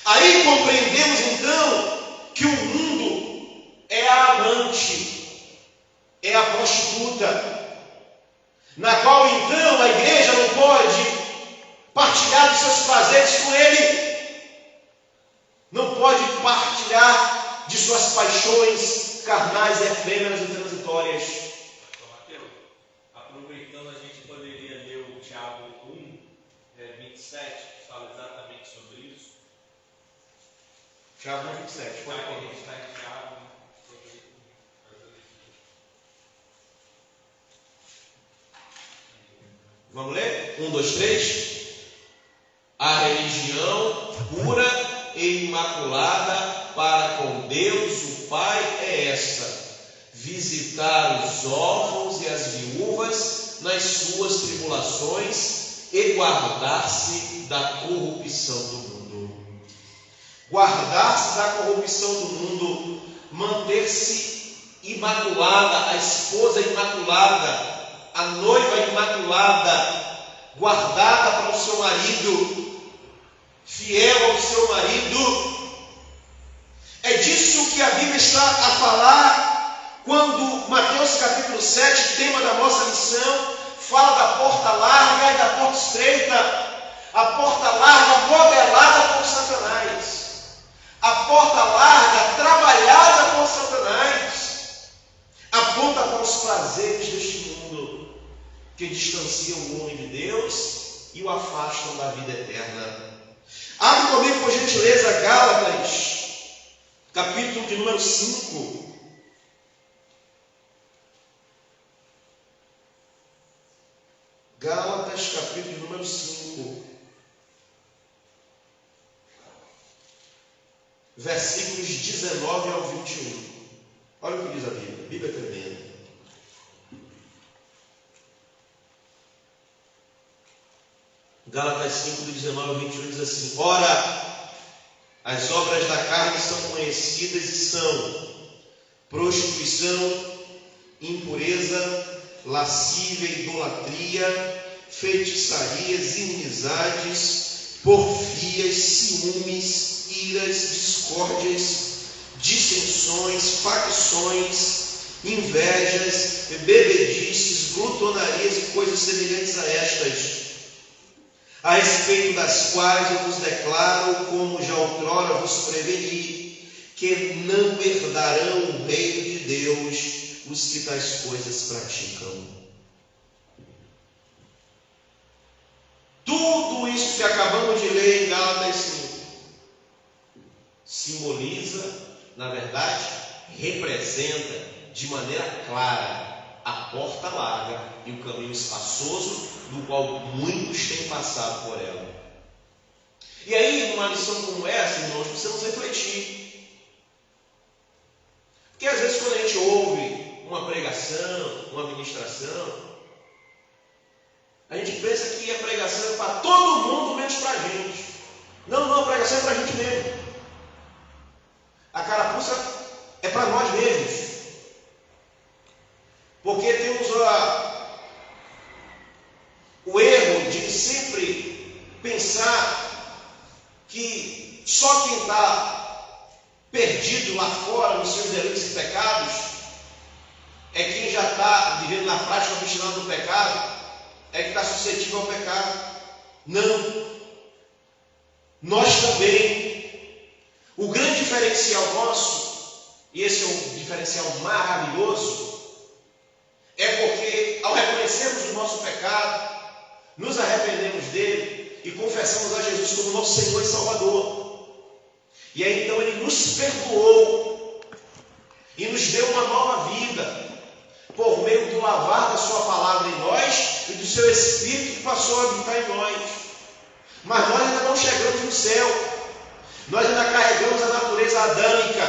Speaker 1: Aí compreendemos então que o mundo é a amante, é a prostituta, na qual então a igreja não pode partilhar dos seus prazeres com ele, não pode partilhar de suas paixões carnais, efêmeras e transitórias.
Speaker 3: Aproveitando, a gente poderia ler o Tiago 1:27, que fala exatamente sobre isso.
Speaker 1: Tiago 1:27, pode
Speaker 3: A
Speaker 1: falar.
Speaker 3: gente está em Tiago.
Speaker 1: Vamos ler? 1, 2, 3. A religião pura e imaculada para com Deus, o Pai, é esta: visitar os órfãos e as viúvas nas suas tribulações e guardar-se da corrupção do mundo. Guardar-se da corrupção do mundo, manter-se imaculada, a esposa imaculada, a noiva imaculada, guardada para o seu marido, fiel ao seu marido. É disso que a Bíblia está a falar quando Mateus capítulo 7, tema da nossa lição, fala da porta larga e da porta estreita. A porta larga modelada por Satanás, a porta larga trabalhada por Satanás, aponta para os prazeres deste mundo, que distanciam o homem de Deus e o afastam da vida eterna. Abre comigo, por gentileza, Gálatas, capítulo de número 5. Gálatas, capítulo de número 5. Versículos 19 ao 21. Olha o que diz a Bíblia. A Bíblia é tremenda. Gálatas 5, do 19 ao 21 diz assim: ora, as obras da carne são conhecidas e são prostituição, impureza, lascívia, idolatria, feitiçarias, inimizades, porfias, ciúmes, iras, discórdias, dissensões, facções, invejas, bebedices, glutonarias e coisas semelhantes a estas, a respeito das quais eu vos declaro, como já outrora vos preveni, que não herdarão o reino de Deus os que tais coisas praticam. Tudo isso que acabamos de ler em Gálatas 5 simboliza, na verdade, representa de maneira clara a porta larga e o caminho espaçoso, do qual muitos têm passado por ela. E aí, numa lição como essa, irmãos, precisamos refletir. Porque às vezes quando a gente ouve uma pregação, uma ministração, a gente pensa que a pregação é para todo mundo, menos para a gente. Não, a pregação é para a gente mesmo. A carapuça é para nós mesmos. Porque temos o erro de sempre pensar que só quem está perdido lá fora nos seus delitos e pecados é quem já está vivendo na prática obstinada do pecado, é que está suscetível ao pecado. Não. Nós também. O grande diferencial nosso, e esse é um diferencial maravilhoso, é porque ao reconhecermos o nosso pecado, nos arrependemos dele e confessamos a Jesus como nosso Senhor e Salvador. E aí então ele nos perdoou e nos deu uma nova vida por meio do lavar da sua palavra em nós e do seu Espírito que passou a habitar em nós. Mas nós ainda não chegamos no céu. Nós ainda carregamos a natureza adâmica.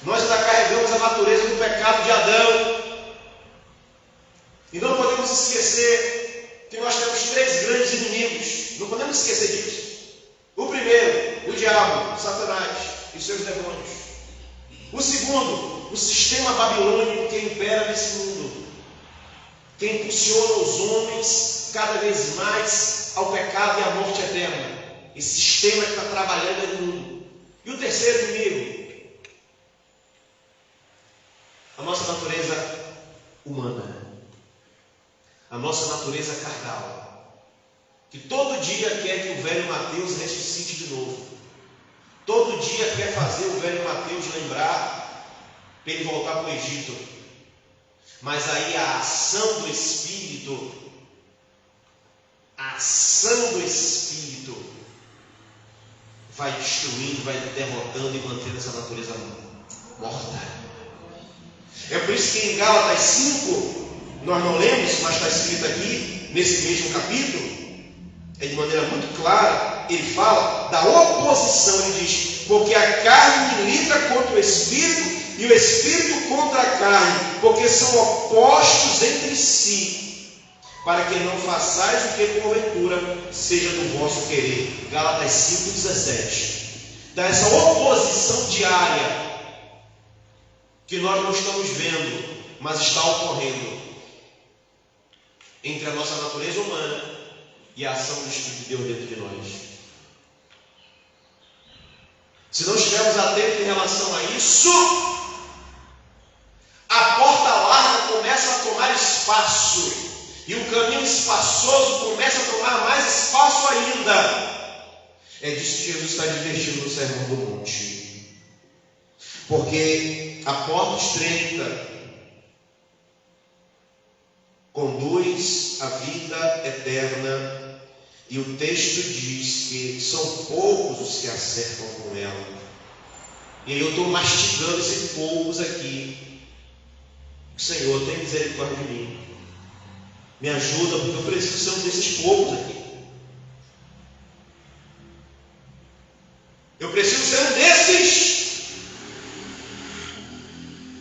Speaker 1: Nós ainda carregamos a natureza do pecado de Adão. E não podemos esquecer que nós temos 3 grandes inimigos. Não podemos esquecer disso. O primeiro, o diabo, Satanás e seus demônios. O segundo, o sistema babilônico que impera nesse mundo, que impulsiona os homens cada vez mais ao pecado e à morte eterna. Esse sistema que está trabalhando no mundo. E o terceiro inimigo, a nossa natureza humana. A nossa natureza carnal, que todo dia quer que o velho Mateus ressuscite de novo. Todo dia quer fazer o velho Mateus lembrar para ele voltar para o Egito. Mas aí a ação do Espírito vai destruindo, vai derrotando e mantendo essa natureza morta. É por isso que em Gálatas 5, nós não lemos, mas está escrito aqui, nesse mesmo capítulo, de maneira muito clara, ele fala da oposição. Ele diz: porque a carne milita contra o Espírito e o Espírito contra a carne, porque são opostos entre si, para que não façais o que porventura seja do vosso querer. Gálatas 5,17. Então essa oposição diária, que nós não estamos vendo, mas está ocorrendo, entre a nossa natureza humana e a ação do Espírito de Deus dentro de nós. Se não estivermos atentos em relação a isso, a porta larga começa a tomar espaço, e o caminho espaçoso começa a tomar mais espaço ainda. É disso que Jesus está advertindo no Sermão do Monte. Porque a porta estreita conduz à vida eterna, e o texto diz que são poucos os que acertam com ela. E eu estou mastigando esses poucos aqui. Senhor, tenha misericórdia de mim. Me ajuda, porque eu preciso ser um desses poucos aqui. Eu preciso ser um desses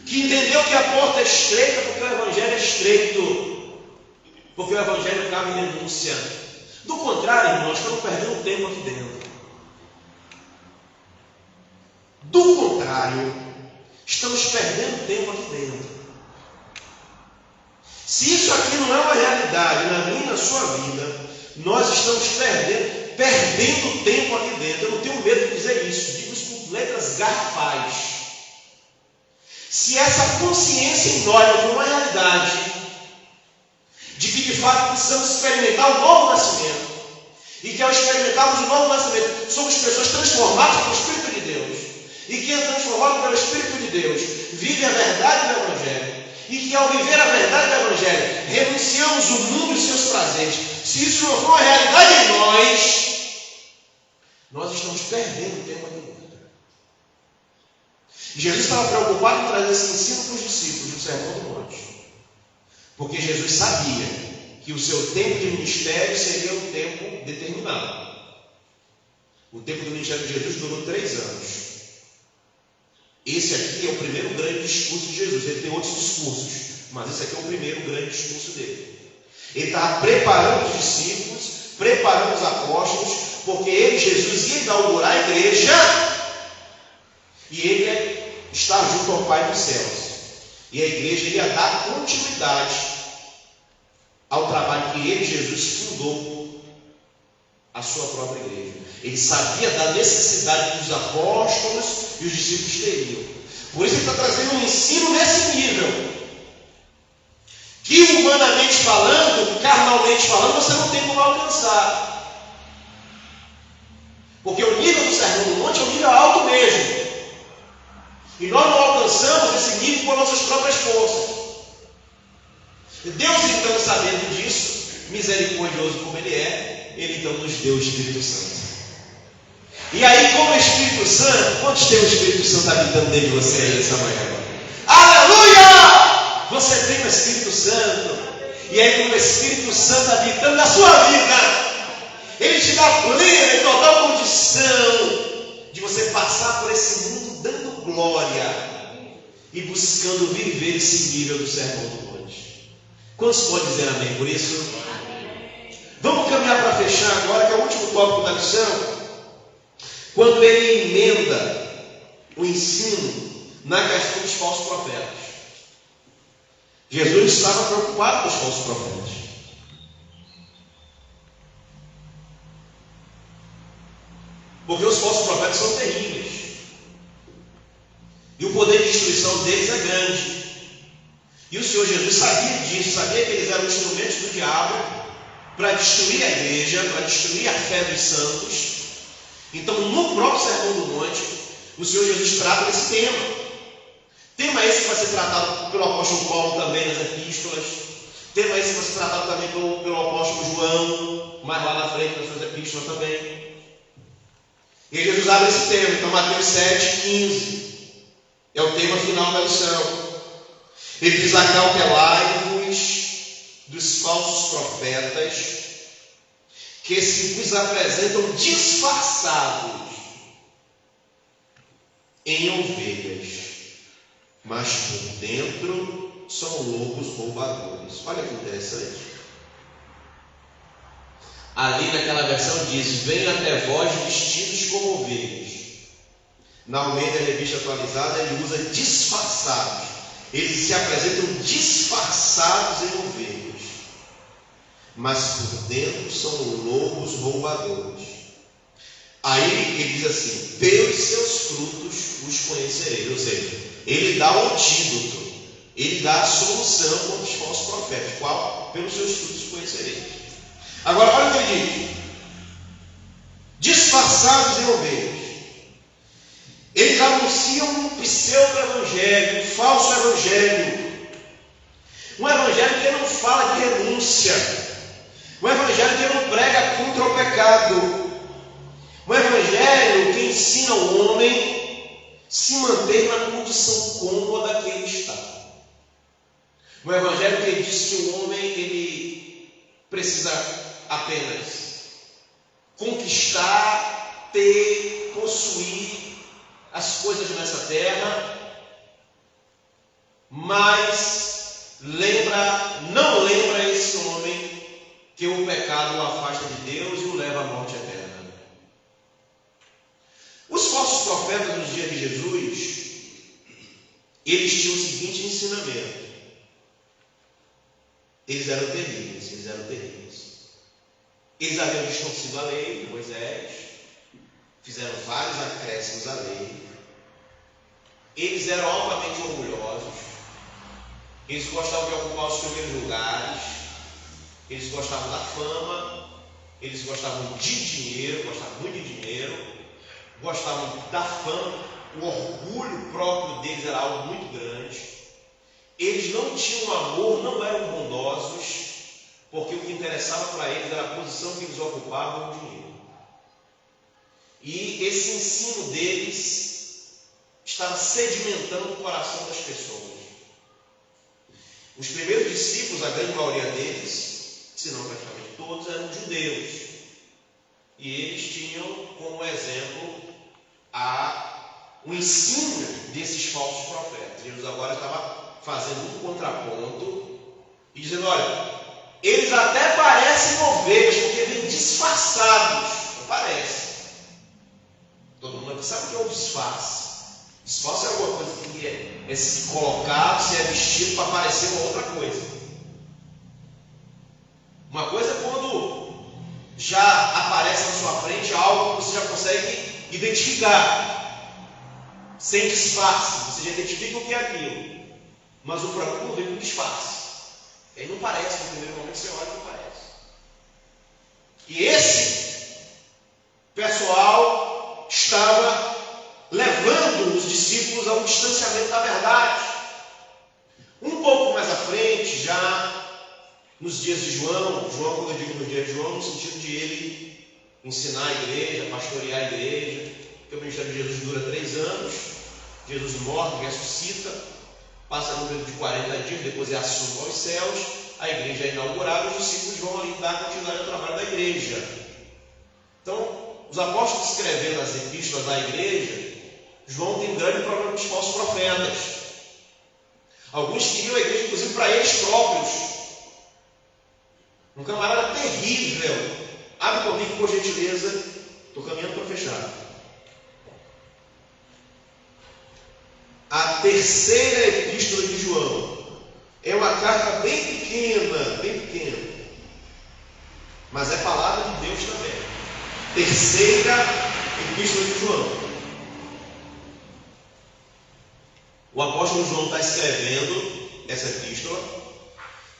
Speaker 1: que entendeu que a porta é estreita porque o Evangelho é estreito. Porque o Evangelho cabe em renúncia. Do contrário, irmãos, estamos perdendo tempo aqui dentro. Do contrário, estamos perdendo tempo aqui dentro. Se isso aqui não é uma realidade na minha e na sua vida, nós estamos perdendo tempo aqui dentro. Eu não tenho medo de dizer isso, digo isso com letras garrafais. Se essa consciência em nós não for uma realidade, de que de fato precisamos experimentar o novo nascimento, e que ao experimentarmos o novo nascimento somos pessoas transformadas pelo Espírito de Deus, e que é transformado pelo Espírito de Deus vive a verdade do Evangelho, e que ao viver a verdade do Evangelho renunciamos o mundo e seus prazeres. Se isso não for uma realidade em nós estamos perdendo tempo aqui dentro. E Jesus estava preocupado em trazer esse ensino para os discípulos do Sermão do Monte. Porque Jesus sabia que o seu tempo de ministério seria um tempo determinado. O tempo do ministério de Jesus durou 3 anos. Esse aqui é o primeiro grande discurso de Jesus. Ele tem outros discursos, mas esse aqui é o primeiro grande discurso dele. Ele estava preparando os discípulos, preparando os apóstolos porque ele, Jesus, ia inaugurar a igreja e ele ia estar junto ao Pai dos céus. E a igreja ia dar continuidade ao trabalho que ele, Jesus, fundou a sua própria igreja. Ele sabia da necessidade que os apóstolos e os discípulos teriam. Por isso ele está trazendo um ensino nesse nível. Que humanamente falando, carnalmente falando, você não tem como alcançar. Porque o nível do Sermão do Monte é um nível alto mesmo. E nós não alcançamos esse nível com nossas próprias forças. Deus, então, sabendo disso, misericordioso como Ele é, Ele então nos deu o Espírito Santo. E aí, como Espírito Santo, quantos tem o Espírito Santo habitando dentro de você aí nessa manhã? Aleluia! Você tem o Espírito Santo. E aí, com o Espírito Santo habitando na sua vida, Ele te dá plena e total condição de você passar por esse mundo dando glória e buscando viver esse nível do Sermão do Monte. Quantos podem dizer amém por isso? Vamos caminhar para fechar agora, que é o último tópico da lição. Quando ele emenda o ensino na questão dos falsos profetas. Jesus estava preocupado com os falsos profetas. Porque os falsos profetas são terríveis. E o poder de destruição deles é grande. E o Senhor Jesus sabia disso, sabia que eles eram instrumentos do diabo para destruir a igreja, para destruir a fé dos santos. Então, no próprio Sermão do Monte, o Senhor Jesus trata desse tema. Tema esse que vai ser tratado pelo apóstolo Paulo também nas epístolas. Tema esse que vai ser tratado também pelo apóstolo João, mais lá na frente nas suas epístolas também. E Jesus abre esse tema. Então, Mateus 7,15 é o tema final da lição. Ele diz: acautelai-vos dos falsos profetas, que se vos apresentam disfarçados em ovelhas, mas por dentro são lobos roubadores. Olha que interessante. Ali naquela versão diz: venham até vós vestidos como ovelhas. Na Almeida Revista Atualizada ele usa disfarçados. Eles se apresentam disfarçados em ovelhas, mas por dentro são lobos roubadores. Aí ele diz assim: pelos seus frutos os conhecereis. Ou seja, ele dá o antídoto, ele dá a solução contra os falsos profetas. Qual? Pelos seus frutos os conhecereis. Agora, olha o que ele diz: disfarçados em ovelhas. Eles anunciam um pseudo-evangelho, um falso evangelho. Um evangelho que não fala de renúncia. Um evangelho que não prega contra o pecado. Um evangelho que ensina o homem se manter na condição cômoda que ele está. Um evangelho que diz que o homem ele precisa apenas conquistar, ter, possuir as coisas nessa terra, mas não lembra esse homem que o pecado o afasta de Deus e o leva à morte eterna. Os falsos profetas nos dias de Jesus, eles tinham o seguinte ensinamento: eles eram terríveis. Eles haviam distorcido a lei de Moisés, fizeram vários acréscimos à lei. Eles eram altamente orgulhosos. Eles gostavam de ocupar os primeiros lugares. Eles gostavam da fama. Eles gostavam de dinheiro, gostavam muito de dinheiro. Gostavam da fama. O orgulho próprio deles era algo muito grande. Eles não tinham amor, não eram bondosos, porque o que interessava para eles era a posição que eles ocupavam e o dinheiro. E esse ensino deles estava sedimentando o coração das pessoas. Os primeiros discípulos, a grande maioria deles, se não praticamente todos, eram judeus. E eles tinham como exemplo o ensino desses falsos profetas. Jesus agora estava fazendo um contraponto e dizendo: olha, eles até parecem ovelhas, porque vêm disfarçados. parece. Todo mundo aqui sabe o que é o disfarce. Disfarce é alguma coisa que é se colocar, se é vestido para parecer uma outra coisa. Uma coisa é quando já aparece na sua frente algo que você já consegue identificar, sem disfarce. Você já identifica o que é aquilo. Mas o procuro vem com disfarce. Aí não parece, no primeiro momento você olha e não parece. E esse pessoal estava levando os discípulos a um distanciamento da verdade. Um pouco mais à frente, já nos dias de João, quando eu digo nos dias de João, no sentido de ele ensinar a igreja, pastorear a igreja, porque o ministério de Jesus dura 3 anos, Jesus morre, ressuscita, passa no período de 40 dias, depois é assunto aos céus, a igreja é inaugurada, os discípulos vão ali dar continuidade ao trabalho da igreja. Então, os apóstolos escrevendo as epístolas da igreja, João tem um grande problema com os falsos profetas. Alguns queriam a igreja, inclusive, para eles próprios. Um camarada terrível. Abre comigo, por gentileza. Estou caminhando para fechar. A terceira epístola de João é uma carta bem pequena, mas é palavra de Deus também. Terceira epístola de João. O apóstolo João está escrevendo essa epístola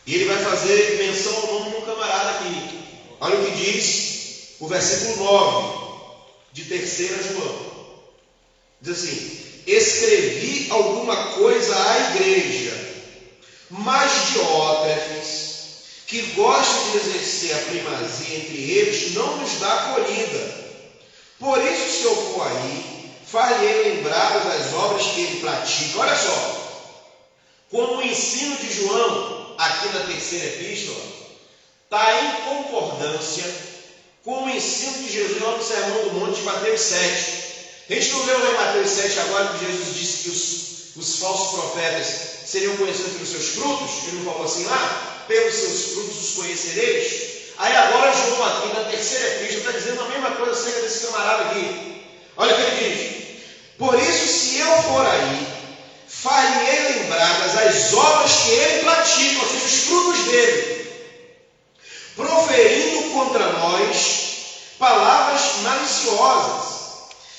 Speaker 1: e ele vai fazer menção ao nome de um camarada aqui. Olha o que diz o versículo 9 de terceira João. Diz assim: escrevi alguma coisa à igreja, mas Diótrefes, que gosta de exercer a primazia entre eles, não nos dá acolhida. Por isso, se eu for aí, farei lembrar das obras que ele pratica. Olha só, como o ensino de João, aqui na terceira epístola, está em concordância com o ensino de Jesus lá no Sermão do Monte de Mateus 7. A gente não leu lá em Mateus 7 agora que Jesus disse que os falsos profetas seriam conhecidos pelos seus frutos? Ele não falou assim lá? Pelos seus frutos os conhecereis? Aí agora João aqui na terceira epístola está dizendo a mesma coisa acerca desse camarada aqui. Olha o que ele diz: por isso, se eu for aí, farei lembradas as obras que ele pratica, ou seja, os frutos dele, proferindo contra nós palavras maliciosas.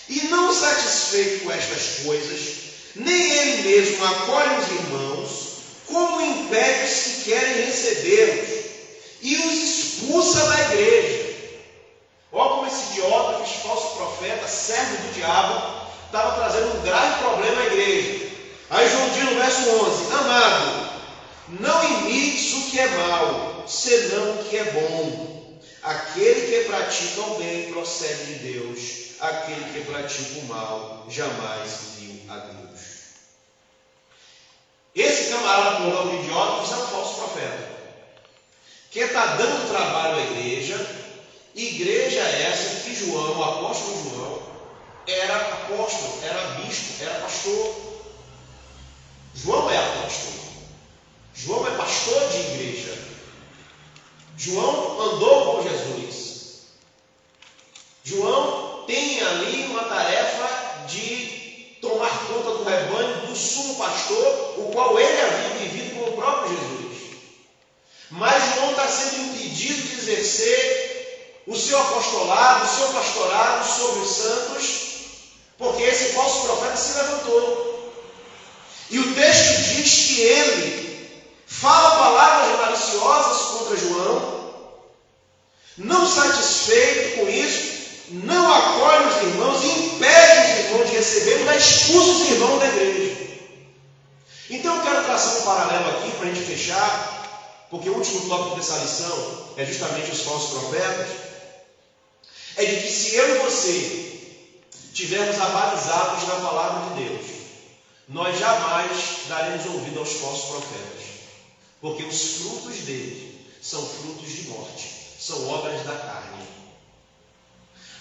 Speaker 1: E não satisfeito com estas coisas, nem ele mesmo acolhe os irmãos, como impede os que querem recebê-los, e os expulsa da igreja. Olha como esse Diótrefes, falso profeta, servo do diabo, estava trazendo um grave problema à igreja. Aí João diz no verso 11: amado, não imites o que é mal, senão o que é bom. Aquele que pratica o bem procede de Deus, aquele que pratica o mal jamais viu a Deus. Esse camarada por nome de Diótrefes é um falso profeta, que está dando trabalho à igreja essa que João, o apóstolo João, era apóstolo, era bispo, era pastor. João é apóstolo, João é pastor de igreja. João andou com Jesus. João tem ali uma tarefa de tomar conta do rebanho do sumo pastor, o qual ele havia vivido com o próprio Jesus. Mas João está sendo impedido de exercer o seu apostolado, o seu pastorado sobre os santos, porque esse falso profeta se levantou. E o texto diz que ele fala palavras maliciosas contra João, não satisfeito com isso, não acolhe os irmãos e impede os irmãos de receber, mas expulsa os irmãos da igreja. Então eu quero traçar um paralelo aqui para a gente fechar, porque o último tópico dessa lição é justamente os falsos profetas. É de que se eu e você tivermos abalizados na palavra de Deus, nós jamais daremos ouvido aos falsos profetas, porque os frutos dele são frutos de morte, são obras da carne.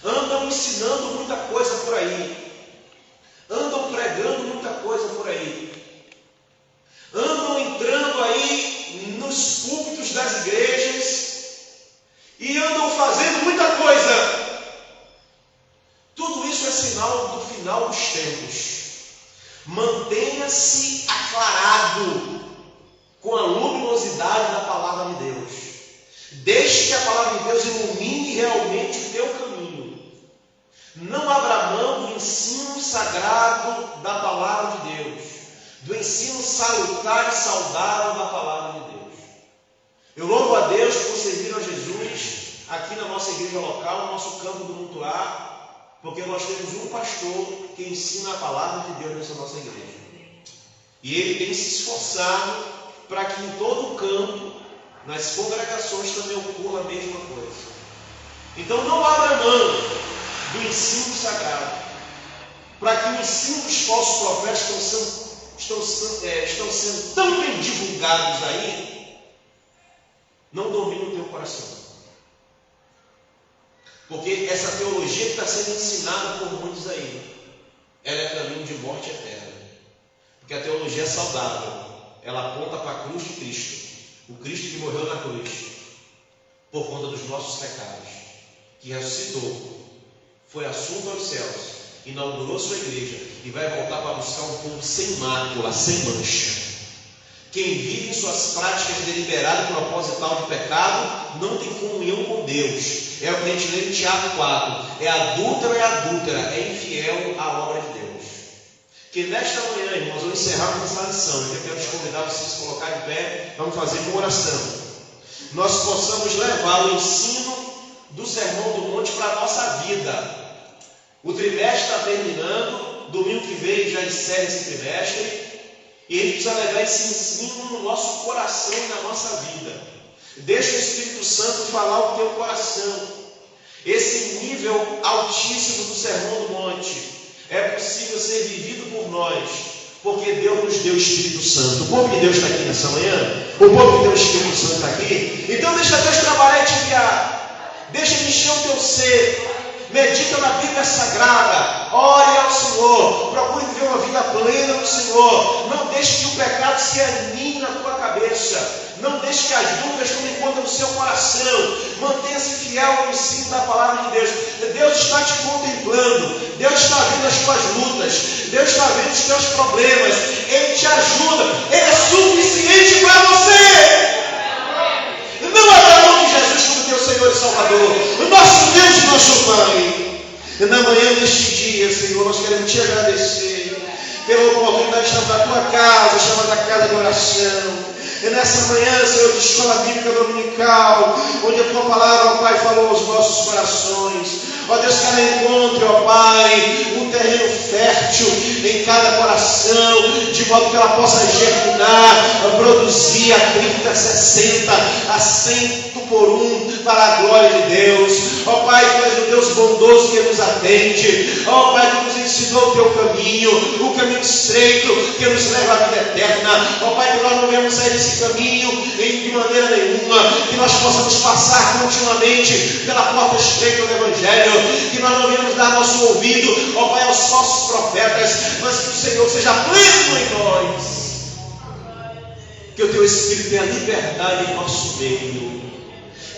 Speaker 1: Andam ensinando muita coisa por aí, andam pregando muita coisa por aí, andam entrando aí nos púlpitos das igrejas e andam fazendo muita coisa, tempos. Mantenha-se aclarado com a luminosidade da palavra de Deus. Deixe que a palavra de Deus ilumine realmente o teu caminho. Não abra mão do ensino sagrado da palavra de Deus, do ensino salutar e saudável da palavra de Deus. Eu louvo a Deus por servir a Jesus aqui na nossa igreja local, no nosso campo do Mutuá, porque nós temos um pastor que ensina a palavra de Deus nessa nossa igreja. E ele tem se esforçado para que em todo o campo, nas congregações, também ocorra a mesma coisa. Então não abra mão do ensino sagrado, para que o ensino dos falsos profetas estão sendo tão bem divulgados aí, não domine o teu coração. Porque essa teologia que está sendo ensinada por muitos aí, ela é caminho de morte eterna. Porque a teologia é saudável, ela aponta para a cruz de Cristo, o Cristo que morreu na cruz, por conta dos nossos pecados, que ressuscitou, foi assunto aos céus, inaugurou sua igreja e vai voltar para buscar um povo sem mácula, sem mancha. Quem vive em suas práticas deliberadas e proposital de pecado não tem comunhão com Deus. É o que a gente lê em Tiago 4. É adúltera, é infiel à obra de Deus. Que nesta manhã, irmãos, vamos encerrar essa lição. Eu quero te convidar para vocês se colocar de pé. Vamos fazer uma oração. Nós possamos levar o ensino do Sermão do Monte para a nossa vida. O trimestre está terminando. Domingo que vem já encerra esse trimestre. E a gente precisa levar esse ensino no nosso coração e na nossa vida. Deixa o Espírito Santo falar o teu coração. Esse nível altíssimo do Sermão do Monte é possível ser vivido por nós, porque Deus nos deu o Espírito Santo. O povo de Deus está aqui nessa manhã? O povo que deu o Espírito Santo está aqui? Então deixa Deus trabalhar e te guiar. Deixa Ele encher o teu ser. Medita na Bíblia Sagrada, ore ao Senhor, procure viver uma vida plena no Senhor. Não deixe que o pecado se anime na tua cabeça. Não deixe que as dúvidas tomem conta do seu coração. Mantenha-se fiel ao ensino da palavra de Deus. Deus está te contemplando. Deus está vendo as tuas lutas. Deus está vendo os teus problemas. Ele te ajuda. Ele é suficiente para você. Não abra mão de Jesus como teu Senhor e Salvador, o nosso Deus e nosso Pai. E na manhã deste dia, Senhor, nós queremos te agradecer pela oportunidade de estar na tua casa, chamada Casa de Oração. E nessa manhã, Senhor, de escola bíblica dominical, onde a tua palavra, ó Pai, falou aos nossos corações. Ó Deus, que ela encontre, ó Pai, um terreno fértil em cada coração, de modo que ela possa germinar, produzir a 30, 60, a 100 por um, para a glória de Deus. Ó Pai, Tu és o Deus bondoso que nos atende. Ó Pai, Tu nos ensinou o Teu caminho, o caminho estreito que nos leva à vida eterna. Ó Pai, que nós não venhamos sair desse caminho de maneira nenhuma, que nós possamos passar continuamente pela porta estreita do Evangelho, que nós não venhamos dar nosso ouvido, ó Pai, aos falsos profetas, mas que o Senhor seja pleno em nós, que o Teu Espírito tenha liberdade em nosso meio,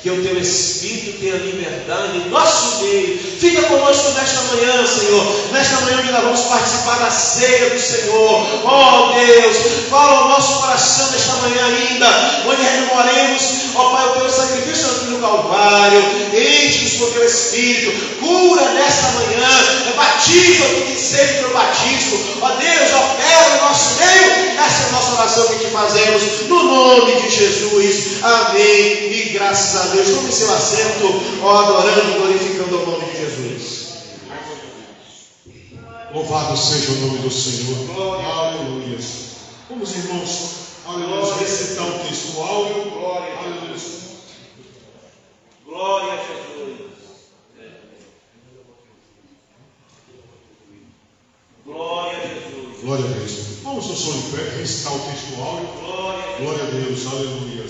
Speaker 1: que o Teu Espírito tenha liberdade em nosso meio. Fica conosco nesta manhã, Senhor. Nesta manhã que nós vamos participar da ceia do Senhor. Oh Deus, fala ao nosso coração nesta manhã ainda, onde rememoremos, ó Pai, o Teu sacrifício no Calvário. Enche-nos com o Teu Espírito. Cura nesta manhã. Batiza o que serve pelo batismo. Ó Deus, opera no nosso meio. Essa é a nossa oração que te fazemos, no nome de Jesus. Amém. E graças a Deus. Tome seu assento, ó, adorando e glorificando o nome de Jesus.
Speaker 2: Louvado seja o nome do Senhor. Aleluia. Vamos, irmãos, aleluia, recitar o texto áureo.
Speaker 3: Glória a
Speaker 2: Aleluia.
Speaker 3: Glória a Jesus. Glória a Jesus.
Speaker 2: Glória a Deus. Vamos no som em pé, recitar o texto áureo. Glória a Deus. Aleluia.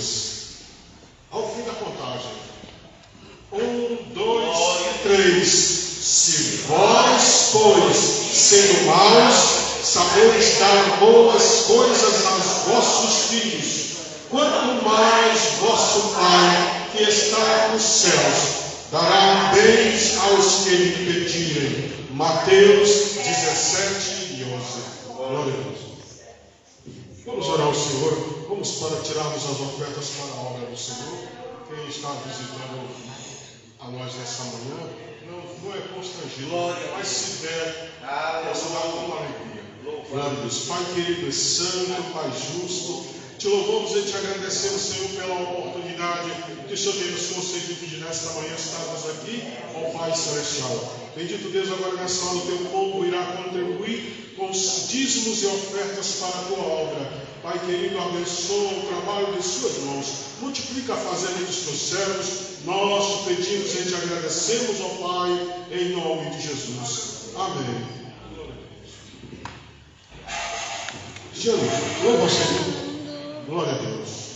Speaker 2: Ao fim da contagem. 1, 2, 3. Se vós, pois, sendo maus, sabeis dar boas coisas aos vossos filhos, quanto mais vosso Pai, que está nos céus, dará bens aos que lhe pedirem. Mateus 17 e 11. Glória a Deus. Vamos orar ao Senhor. Vamos para tirarmos as ofertas para a obra do Senhor. Quem está visitando a nós nessa manhã, não é constrangido, mas se der, possa dar com alegria. Glória a Deus. Pai querido e santo, Pai justo, te louvamos e te agradecemos, Senhor, pela oportunidade que o Senhor tem nos concedido de nesta manhã estarmos aqui, ó Pai Celestial. Bendito Deus, agora nessa hora o teu povo irá contribuir com os dízimos e ofertas para a tua obra. Pai querido, abençoa o trabalho de suas mãos, multiplica a fazenda dos teus servos. Nós te pedimos e te agradecemos, ó Pai, em nome de Jesus. Amém. Jesus, louva ao Senhor. Glória a Deus.